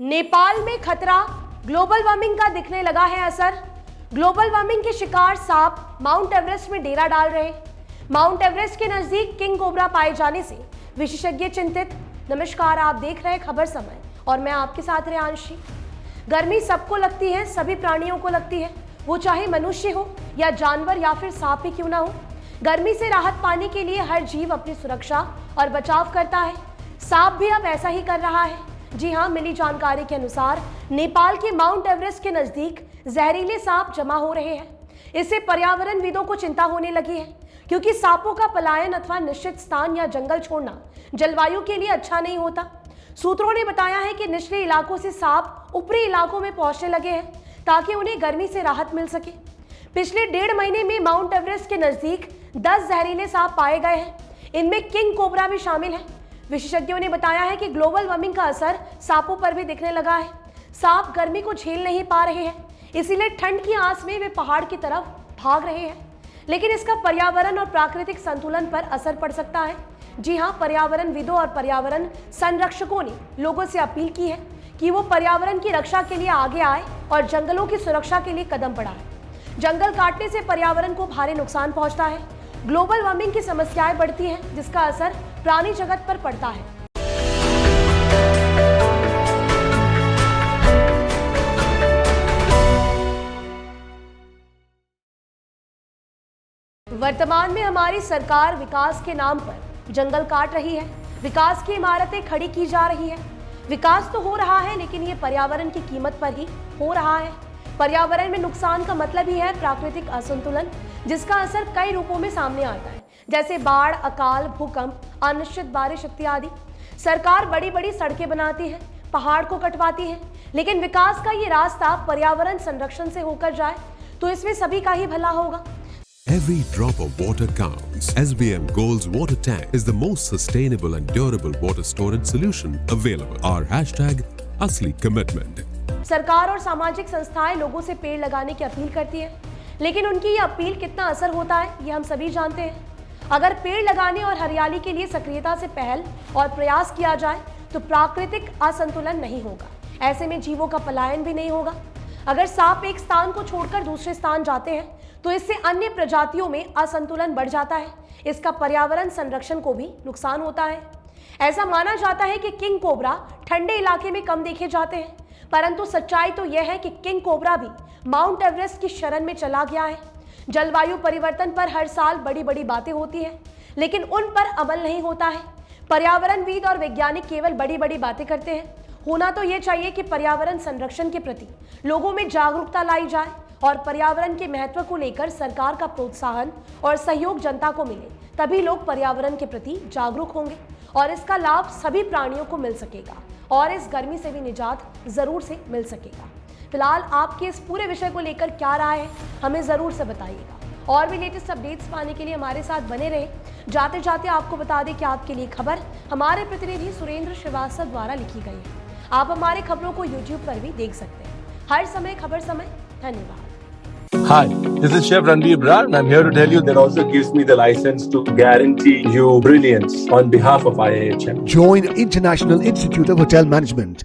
नेपाल में खतरा, global warming का दिखने लगा है असर। ग्लोबल वार्मिंग के शिकार सांप माउंट एवरेस्ट में डेरा डाल रहे। माउंट एवरेस्ट के नजदीक किंग कोबरा पाए जाने से विशेषज्ञ चिंतित। नमस्कार, आप देख रहे हैं खबर समय और मैं आपके साथ रेयांशी। गर्मी सबको लगती है, सभी प्राणियों को लगती है, वो चाहे मनुष्य हो या जानवर या फिर सांप ही क्यों ना हो। गर्मी से राहत पाने के लिए हर जीव अपनी सुरक्षा और बचाव करता है। सांप भी अब ऐसा ही कर रहा है। जी हाँ, मिली जानकारी के अनुसार नेपाल के माउंट एवरेस्ट के नजदीक जहरीले सांप जमा हो रहे हैं। इससे पर्यावरणविदों को चिंता होने लगी है, क्योंकि सांपों का पलायन अथवा निश्चित स्थान या जंगल छोड़ना जलवायु के लिए अच्छा नहीं होता। सूत्रों ने बताया है कि निचले इलाकों से सांप ऊपरी इलाकों में पहुंचने लगे हैं ताकि उन्हें गर्मी से राहत मिल सके। पिछले 1.5 महीने में माउंट एवरेस्ट के नजदीक 10 जहरीले सांप पाए गए हैं। इनमें किंग कोबरा भी शामिल है। विशेषज्ञों ने बताया है कि ग्लोबल वार्मिंग का असर सांपों पर भी दिखने लगा है। सांप गर्मी को झेल नहीं पा रहे हैं, इसीलिए ठंड की आस में वे पहाड़ की तरफ भाग रहे हैं। लेकिन इसका पर्यावरण और प्राकृतिक संतुलन पर असर पड़ सकता है। जी हाँ, पर्यावरणविदों और पर्यावरण संरक्षकों ने लोगों से अपील की है कि वो पर्यावरण की रक्षा के लिए आगे आए और जंगलों की सुरक्षा के लिए कदम बढ़ाएं। जंगल काटने से पर्यावरण को भारी नुकसान पहुंचता है। ग्लोबल वार्मिंग की समस्याएं बढ़ती हैं, जिसका असर प्राणी जगत पर पड़ता है। वर्तमान में हमारी सरकार विकास के नाम पर जंगल काट रही है। विकास की इमारतें खड़ी की जा रही है। विकास तो हो रहा है, लेकिन ये पर्यावरण की कीमत पर ही हो रहा है। पर्यावरण में नुकसान का मतलब ही है प्राकृतिक असंतुलन, जिसका असर कई रूपों में सामने आता है, जैसे बाढ़, अकाल, भूकंप, अनिश्चित बारिश इत्यादि। सरकार बड़ी बड़ी सड़कें बनाती है, पहाड़ को कटवाती है, लेकिन विकास का ये रास्ता पर्यावरण संरक्षण से होकर जाए तो इसमें सभी का ही भला होगा। Every drop of water counts. SBM Gold's water tank is the most sustainable and durable water storage solution available. Our hashtag असली commitment. सरकार और सामाजिक संस्थाएं लोगों से पेड़ लगाने की अपील करती है, लेकिन उनकी ये अपील कितना असर होता है ये हम सभी जानते हैं। अगर पेड़ लगाने और हरियाली के लिए सक्रियता से पहल और प्रयास किया जाए तो प्राकृतिक असंतुलन नहीं होगा। ऐसे में जीवों का पलायन भी नहीं होगा। अगर सांप एक स्थान को छोड़कर दूसरे स्थान जाते हैं तो इससे अन्य प्रजातियों में असंतुलन बढ़ जाता है। इसका पर्यावरण संरक्षण को भी नुकसान होता है। ऐसा माना जाता है कि किंग कोबरा ठंडे इलाके में कम देखे जाते हैं, परंतु सच्चाई तो यह है कि किंग कोबरा भी माउंट एवरेस्ट की शरण में चला गया है। जलवायु परिवर्तन पर हर साल बड़ी बड़ी बातें होती हैं, लेकिन उन पर अमल नहीं होता है। पर्यावरणविद और वैज्ञानिक केवल बड़ी बड़ी बातें करते हैं। होना तो ये चाहिए कि पर्यावरण संरक्षण के प्रति लोगों में जागरूकता लाई जाए और पर्यावरण के महत्व को लेकर सरकार का प्रोत्साहन और सहयोग जनता को मिले, तभी लोग पर्यावरण के प्रति जागरूक होंगे और इसका लाभ सभी प्राणियों को मिल सकेगा और इस गर्मी से भी निजात जरूर से मिल सकेगा। फिलहाल आपके इस पूरे विषय को लेकर क्या राय है, हमें जरूर से बताइएगा। और भी लेटेस्ट अपडेट्स पाने के लिए हमारे साथ बने रहे। जाते जाते आपको बता दें कि आपके लिए खबर हमारे प्रतिनिधि सुरेंद्र श्रीवास्तव द्वारा लिखी गई है। आप हमारे खबरों को YouTube पर भी देख सकते हैं। हर समय खबर समय। धन्यवाद। Hi, this is Chef Ranveer Brar and I'm here to tell you that also gives me the license to guarantee you brilliance on behalf of IIHM. Join International Institute of Hotel Management.